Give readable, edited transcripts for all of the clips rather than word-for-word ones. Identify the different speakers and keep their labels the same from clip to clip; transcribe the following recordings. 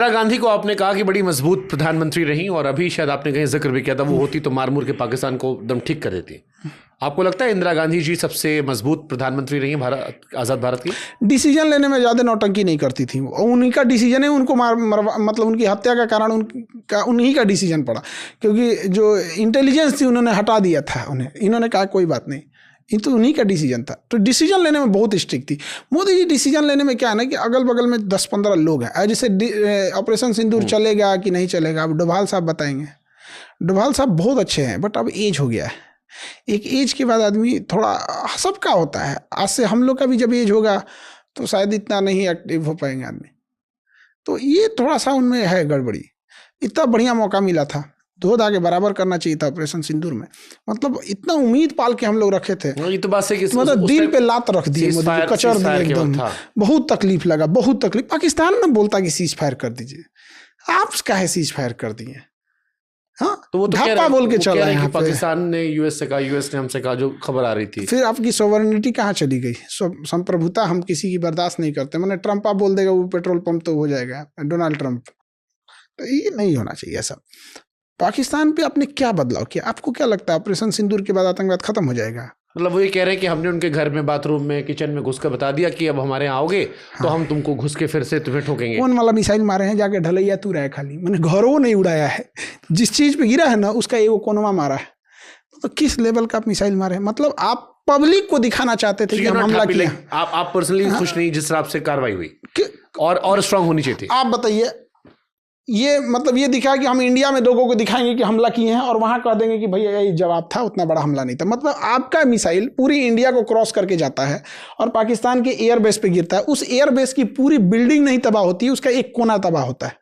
Speaker 1: इंदिरा गांधी को आपने कहा कि बड़ी मजबूत प्रधानमंत्री रही, और अभी शायद आपने कहीं जिक्र भी किया था वो होती तो मार मुर के पाकिस्तान को एकदम ठीक कर देती। आपको लगता है इंदिरा गांधी जी सबसे मजबूत प्रधानमंत्री रही भारत, आजाद भारत की?
Speaker 2: डिसीजन लेने में ज़्यादा नौटंकी नहीं करती थी वो, उन्हीं का डिसीजन है, उनको मतलब उनकी हत्या का कारण उन्हीं का डिसीजन पड़ा, क्योंकि जो इंटेलिजेंस थी उन्होंने हटा दिया था उन्हें। इन्होंने कहा कोई बात नहीं, ये तो उन्हीं का डिसीजन था। तो डिसीजन लेने में बहुत स्ट्रिक्ट थी मोदी जी। डिसीजन लेने में क्या है ना कि अगल बगल में 10-15 लोग हैं। जैसे ऑपरेशन सिंदूर चलेगा कि नहीं चलेगा, अब डोभाल साहब बताएंगे। डोभाल साहब बहुत अच्छे हैं, बट अब एज हो गया है। एक एज के बाद आदमी थोड़ा, सबका होता है, आज से हम लोग का भी जब एज होगा तो शायद इतना नहीं एक्टिव हो पाएंगे आदमी। तो ये थोड़ा सा उनमें है गड़बड़ी। इतना बढ़िया मौका मिला था, दो धागे बराबर करना चाहिए था ऑपरेशन सिंदूर में। मतलब इतना उम्मीद पाल के हम लोग रखे थे,
Speaker 1: ये तो बात है कि
Speaker 2: मतलब दिल पे लात रख दिए मोदी जी, कचर दिए एकदम। बहुत तकलीफ लगा, बहुत तकलीफ। पाकिस्तान में बोलता कि सीज फायर कर दीजिए, आप काहे सीज फायर कर दिए? हाँ,
Speaker 1: तो वो तो
Speaker 2: ढापा बोल के चला है।
Speaker 1: पाकिस्तान ने यूएस से कहा, यूएस ने हमसे कहा, जो खबर आ रही थी।
Speaker 2: फिर आपकी सोवरेनिटी कहाँ चली गई? संप्रभुता हम किसी की बर्दाश्त नहीं करते। मैंने ट्रम्प आप बोल देगा वो पेट्रोल पंप तो हो जाएगा, डोनाल्ड ट्रम्प। तो ये नहीं होना चाहिए ऐसा। पाकिस्तान पे आपने क्या बदलाव किया? आपको क्या लगता है ऑपरेशन सिंदूर के बाद आतंकवाद खत्म हो जाएगा?
Speaker 1: मतलब वो ये कह रहे हैं कि हमने उनके घर में, बाथरूम में, किचन में घुसकर बता दिया कि अब हमारे यहाँ आओगे तो हम तुमको घुस के फिर से तुम्हें ठोकेंगे।
Speaker 2: कौन वाला मिसाइल मारे हैं? जाके ढलैया तू रहा है खाली, मैंने घरों नहीं उड़ाया है। जिस चीज पे गिरा है ना उसका एगो कोनवा मारा है। तो किस लेवल का आप मिसाइल मारे हैं? मतलब आप पब्लिक को दिखाना चाहते थे कि हम हमला किया।
Speaker 1: आप पर्सनली खुश नहीं जिस तरह से कार्रवाई हुई, और स्ट्रांग होनी चाहिए थी?
Speaker 2: आप बताइए, ये मतलब ये दिखा कि हम इंडिया में लोगों को दिखाएंगे कि हमला किए हैं, और वहां कह देंगे कि भैया ये जवाब था, उतना बड़ा हमला नहीं था। मतलब आपका मिसाइल पूरी इंडिया को क्रॉस करके जाता है और पाकिस्तान के एयरबेस पे गिरता है। उस एयरबेस की पूरी बिल्डिंग नहीं तबाह होती है, उसका एक कोना तबाह होता है।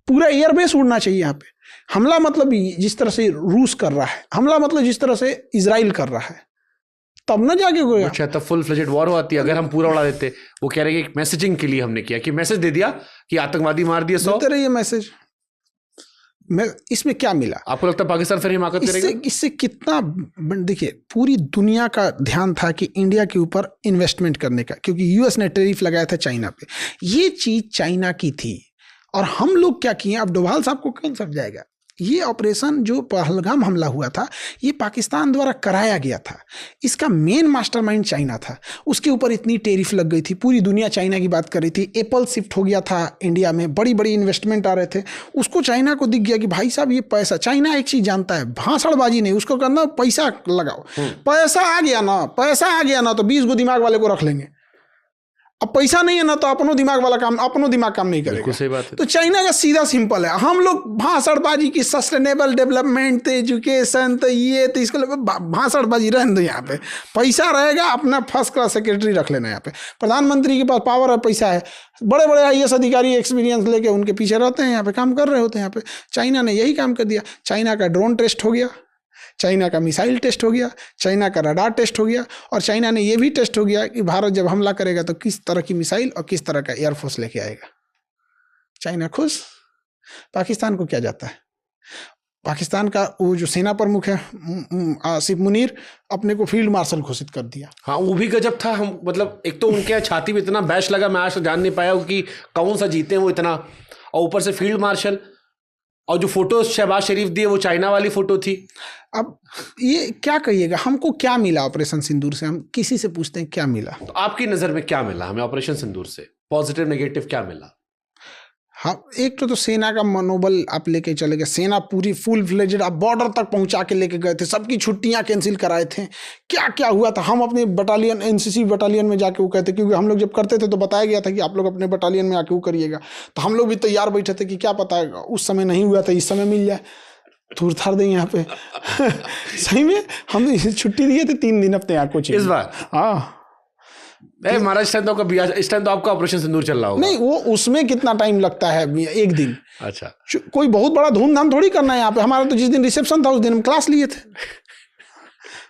Speaker 2: पूरा एयरबेस उड़ना चाहिए यहाँ पे। हमला मतलब जिस तरह से रूस कर रहा है, हमला मतलब जिस तरह से इजराइल कर रहा है, तब ना जाके कोई।
Speaker 1: अच्छा, तब फुल फ्लेजेड वॉर होती अगर हम पूरा उड़ा देते। वो कह रहे हैं कि मैसेजिंग के लिए हमने किया, कि मैसेज दे दिया कि आतंकवादी मार दिए 100।
Speaker 2: देते रहिए मैसेज। इसमें क्या मिला? आपको
Speaker 1: लगता है पाकिस्तान फिर हिमाकत करेगा?
Speaker 2: इससे कितना, देखिए पूरी दुनिया का ध्यान था कि इंडिया के ऊपर इन्वेस्टमेंट करने का, क्योंकि यूएस ने टैरिफ लगाया था चाइना पे। ये चीज चाइना की थी, और हम लोग क्या किए? अब डोभाल साहब को कौन समझाएगा? ये ऑपरेशन जो पहलगाम हमला हुआ था, ये पाकिस्तान द्वारा कराया गया था। इसका मेन मास्टरमाइंड चाइना था। उसके ऊपर इतनी टैरिफ लग गई थी, पूरी दुनिया चाइना की बात कर रही थी। एप्पल शिफ्ट हो गया था इंडिया में, बड़ी बड़ी इन्वेस्टमेंट आ रहे थे। उसको चाइना को दिख गया कि भाई साहब ये पैसा, चाइना एक चीज़ जानता है, भाषणबाजी नहीं, उसको कहना पैसा लगाओ। पैसा आ गया ना तो 20 गो दिमाग वाले को रख लेंगे। अब पैसा नहीं है ना तो अपनो दिमाग काम नहीं करेगा।
Speaker 1: सही बात है।
Speaker 2: तो चाइना का सीधा सिंपल है, हम लोग भाषणबाजी की, सस्टेनेबल डेवलपमेंट, एजुकेशन, तो ये तो इसको भाषणबाजी रहने दो। यहाँ पे पैसा रहेगा, अपना फर्स्ट क्लास सेक्रेटरी रख लेना। यहाँ पे प्रधानमंत्री के पास पावर है, पैसा है, बड़े बड़े आईएएस अधिकारी एक्सपीरियंस लेके उनके पीछे रहते हैं, यहाँ पे काम कर रहे होते हैं। यहाँ पे चाइना ने यही काम कर दिया। चाइना का ड्रोन टेस्ट हो गया, चाइना का मिसाइल टेस्ट हो गया, चाइना का रडार टेस्ट हो गया, और चाइना ने यह भी टेस्ट हो गया कि भारत जब हमला करेगा तो किस तरह की मिसाइल और किस तरह का एयरफोर्स लेके आएगा। चाइना खुश, पाकिस्तान को क्या जाता है? पाकिस्तान का वो जो सेना प्रमुख है आसिफ मुनीर, अपने को फील्ड मार्शल घोषित कर दिया।
Speaker 1: हाँ, वो भी गजब था। हम मतलब एक तो उनके छाती में इतना बैश लगा, मैं आज तक जान नहीं पाया कि कौन सा जीते वो इतना, और ऊपर से फील्ड मार्शल। और जो फोटो शहबाज शरीफ दिए वो चाइना वाली फोटो थी।
Speaker 2: अब ये क्या कहिएगा, हमको क्या मिला ऑपरेशन सिंदूर से? हम किसी से पूछते हैं क्या मिला?
Speaker 1: तो आपकी नज़र में क्या मिला हमें ऑपरेशन सिंदूर से? पॉजिटिव नेगेटिव क्या मिला?
Speaker 2: हाँ, एक तो सेना का मनोबल आप लेके चले गए। सेना पूरी फुल फ्लेजेड आप बॉर्डर तक पहुंचा के लेके गए थे, सबकी छुट्टियां कैंसिल कराए थे। क्या क्या हुआ था? हम अपने बटालियन, एनसीसी बटालियन में जाके वो कहते, क्योंकि हम लोग जब करते थे तो बताया गया था कि आप लोग अपने बटालियन में आके वो करिएगा। तो हम लोग भी तैयार बैठे थे कि क्या पता उस समय नहीं हुआ था, इस समय मिल जाए, थूर थार दें यहाँ पे। सही में हम छुट्टी दिए थे 3 दिन अपने आँखों
Speaker 1: इस बार।
Speaker 2: हाँ
Speaker 1: महाराज, इस टाइम तो आपका ऑपरेशन सिंदूर चल रहा होगा।
Speaker 2: नहीं, वो उसमें कितना टाइम लगता है? 1 दिन।
Speaker 1: अच्छा,
Speaker 2: कोई बहुत बड़ा धूमधाम थोड़ी करना है यहाँ पे। हमारा तो जिस दिन रिसेप्शन था उस दिन हम क्लास लिए थे,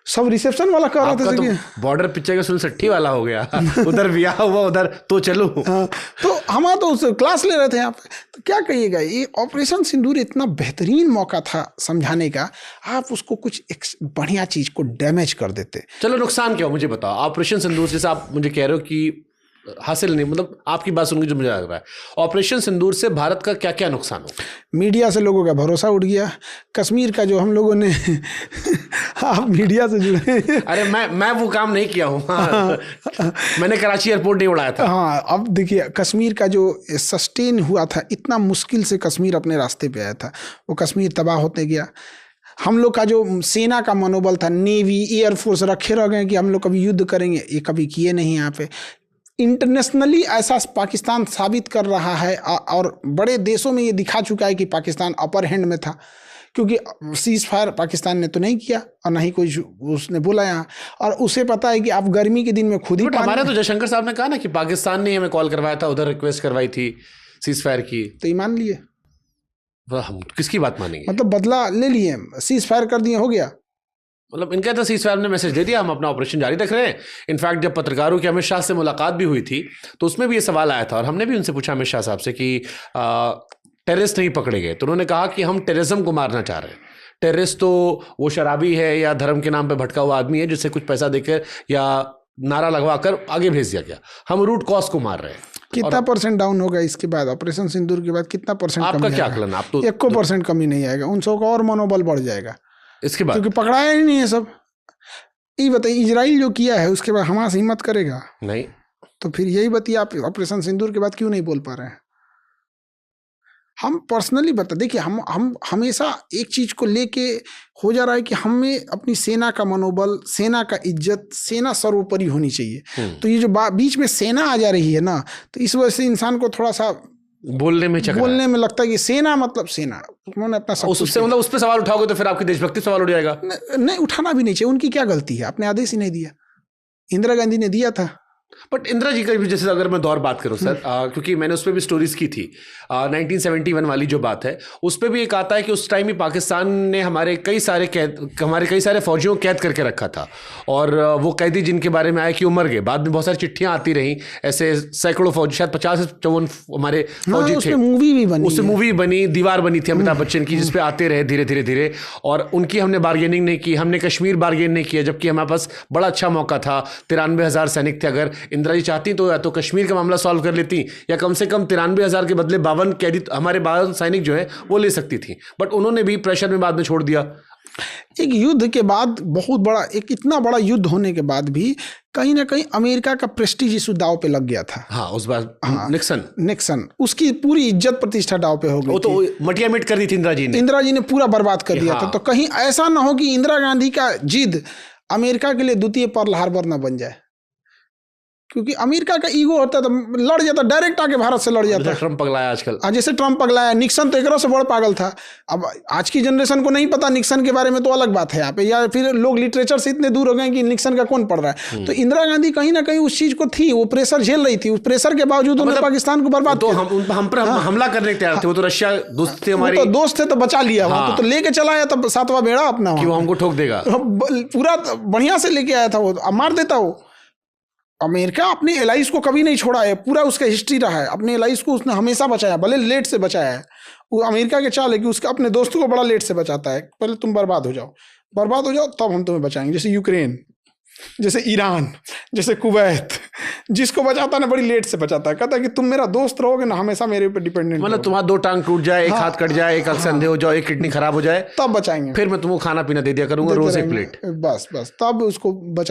Speaker 2: सब रिसेप्शन वाला कर रहे थे।
Speaker 1: तो बॉर्डर पिक्चर का 60 वाला हो गया। उधर ब्याह हुआ, उधर तो चलो।
Speaker 2: हाँ, तो हमारा तो उस क्लास ले रहे थे यहाँ पे। तो क्या कहिएगा, ये ऑपरेशन सिंदूर इतना बेहतरीन मौका था समझाने का, आप उसको कुछ एक बढ़िया चीज को डैमेज कर देते।
Speaker 1: चलो, नुकसान क्या हो मुझे बताओ ऑपरेशन सिंदूर? जैसे आप मुझे कह रहे हो कि हासिल नहीं, मतलब आपकी बात सुनकर जो मुझे लग रहा है, ऑपरेशन सिंदूर से भारत का क्या क्या नुकसान हो?
Speaker 2: मीडिया से लोगों का भरोसा उठ गया। कश्मीर का जो हम लोगों ने आप मीडिया से जुड़े।
Speaker 1: अरे मैं वो काम नहीं किया हूँ। मैंने कराची एयरपोर्ट नहीं उड़ाया था।
Speaker 2: हाँ, अब देखिए कश्मीर का जो सस्टेन हुआ था, इतना मुश्किल से कश्मीर अपने रास्ते पे आया था, वो कश्मीर तबाह होते गया। हम लोग का जो सेना का मनोबल था, नेवी एयरफोर्स रखे रह गए कि हम लोग कभी युद्ध करेंगे, ये कभी किए नहीं। यहाँ पे इंटरनेशनली ऐसा पाकिस्तान साबित कर रहा है और बड़े देशों में ये दिखा चुका है कि पाकिस्तान अपर हैंड में था, क्योंकि सीज फायर पाकिस्तान ने तो नहीं किया और ना ही कोई उसने बोला यहाँ। और उसे पता है कि आप गर्मी के दिन में खुद ही
Speaker 1: हमारे तो जयशंकर साहब ने कहा ना कि पाकिस्तान ने हमें कॉल करवाया था, उधर रिक्वेस्ट करवाई थी सीज फायर की,
Speaker 2: तो ये मान लिए।
Speaker 1: हम किसकी बात मानेंगे?
Speaker 2: मतलब बदला ले लिए, सीज फायर कर दिए, हो गया।
Speaker 1: मतलब इनका तो सीज फायर ने मैसेज दे दिया, हम अपना ऑपरेशन जारी रख रहे हैं। इनफैक्ट जब पत्रकारों की अमित शाह से मुलाकात भी हुई थी तो उसमें भी ये सवाल आया था और हमने भी उनसे पूछा अमित शाह साहब से कि टेररिस्ट नहीं पकड़े गए, तो उन्होंने कहा कि हम टेररिज्म को मारना चाह रहे हैं। टेररिस्ट तो वो शराबी है या धर्म के नाम पे भटका हुआ आदमी है जिससे कुछ पैसा देकर या नारा लगवाकर आगे भेज दिया गया, हम रूट कॉज को मार रहे हैं।
Speaker 2: कितना परसेंट डाउन होगा इसके बाद, ऑपरेशन सिंदूर के बाद कितना परसेंट?
Speaker 1: आपका क्या आकलन? आप तो
Speaker 2: 1% कमी नहीं आएगा, उन सबका और मनोबल बढ़ जाएगा
Speaker 1: इसके बाद,
Speaker 2: क्योंकि पकड़ाया ही नहीं है सब। ये बताइए, इजराइल जो किया है उसके बाद हमास हिम्मत करेगा?
Speaker 1: नहीं।
Speaker 2: तो फिर यही बताइए, आप ऑपरेशन सिंदूर के बाद क्यों नहीं बोल पा रहे हैं? हम पर्सनली बता, देखिए हम हमेशा एक चीज को लेके हो जा रहा है कि हमें अपनी सेना का मनोबल, सेना का इज्जत, सेना सर्वोपरि होनी चाहिए। तो ये जो बीच में सेना आ जा रही है ना, तो इस वजह से इंसान को थोड़ा सा बोलने में लगता है कि सेना मतलब सेना, उन्होंने अपना सब
Speaker 1: उससे मतलब उस पर सवाल उठाओगे तो फिर आपकी देशभक्ति सवाल उठ जाएगा।
Speaker 2: नहीं, उठाना भी नहीं चाहिए। उनकी क्या गलती है? आपने आदेश ही नहीं दिया, इंदिरा गांधी ने दिया था।
Speaker 1: बट इंदिरा जी का भी, जैसे अगर मैं दौर बात करूं सर, क्योंकि मैंने उस पर भी स्टोरीज की थी, 1971 वाली जो बात है उस पर भी एक आता है कि उस टाइम ही पाकिस्तान ने हमारे कई सारे फौजियों को कैद करके रखा था और वो कैदी जिनके बारे में आया कि वो मर गए, बाद में बहुत सारी चिट्ठियां आती रहीं, ऐसे सैकड़ों फौजी, शायद 50 से 54 हमारे फौजी थे।
Speaker 2: मूवी भी बनी,
Speaker 1: उससे मूवी बनी, दीवार बनी थी अमिताभ बच्चन की, जिसपे आते रहे धीरे धीरे धीरे, और उनकी हमने बार्गेनिंग नहीं की, हमने कश्मीर बार्गेन नहीं किया, जबकि हमारे पास बड़ा अच्छा मौका था। 93,000 सैनिक थे, अगर इंदिरा जी चाहती तो या तो कश्मीर का मामला सॉल्व कर लेती या कम से कम 93,000 के बदले 52 कैदी, हमारे 52 सैनिक जो है वो ले सकती थी। बट उन्होंने भी प्रेशर में बाद में छोड़ दिया।
Speaker 2: एक युद्ध के बाद, बहुत बड़ा, एक इतना बड़ा युद्ध होने के बाद भी कहीं ना कहीं अमेरिका का प्रेस्टीज इस दाव पे लग गया था।
Speaker 1: हाँ, उस बार निक्सन
Speaker 2: उसकी पूरी इज्जत प्रतिष्ठा दाव पे हो गई।
Speaker 1: वो तो मटिया मिट कर दी थी इंदिरा जी ने पूरा बर्बाद कर दिया था। तो कहीं ऐसा ना हो कि इंदिरा गांधी का जिद अमेरिका के लिए द्वितीय पर्ल हार्बर ना बन जाए, क्योंकि अमेरिका का ईगो होता तो लड़ जाता, डायरेक्ट आके भारत से लड़ जाता। ट्रम्प पगलाया आजकल,
Speaker 2: जैसे ट्रम्प पगलाया। निक्सन तो एक से बड़ा पागल था। अब आज की जनरेशन को नहीं पता निक्सन के बारे में, तो अलग बात है यहाँ पे, या फिर लोग लिटरेचर से इतने दूर हो गए कि निक्सन का कौन पढ़ रहा है। तो इंदिरा गांधी कहीं ना कहीं उस चीज को थी, वो प्रेशर झेल रही थी, उस प्रेशर के बावजूद उन्होंने पाकिस्तान को बर्बाद किया।
Speaker 1: हम पर हमला करने के तैयार थे, वो तो रशिया दोस्त थे हमारे,
Speaker 2: तो दोस्त थे तो बचा लिया। तो लेके चला आया तब 7वां बेड़ा अपना,
Speaker 1: वो हमको ठोक देगा,
Speaker 2: पूरा बढ़िया से लेके आया था वो, मार देता वो। अमेरिका अपने एलाइज को कभी नहीं छोड़ा है, पूरा उसका हिस्ट्री रहा है, अपने एलाइज को उसने हमेशा बचाया, भले लेट से बचाया है। वो अमेरिका के चाल है कि उसका अपने दोस्तों को बड़ा लेट से बचाता है, पहले तुम बर्बाद हो जाओ तब हम तुम्हें बचाएंगे। जैसे यूक्रेन, जैसे ईरान, जैसे कुवैत, जिसको बचाता है ना बड़ी लेट से बचाता है, कहता है कि तुम मेरा दोस्त रहोगे ना, हमेशा मेरे ऊपर डिपेंडेंट,
Speaker 1: मतलब तुम्हारा 2 टांग टूट जाए, एक हाथ कट जाए, एक अंधे हो जाओ, एक किडनी खराब हो जाए,
Speaker 2: तब बचाएंगे,
Speaker 1: फिर मैं तुमको खाना पीना दे दिया करूंगा रोज 1 प्लेट,
Speaker 2: बस तब उसको बचा।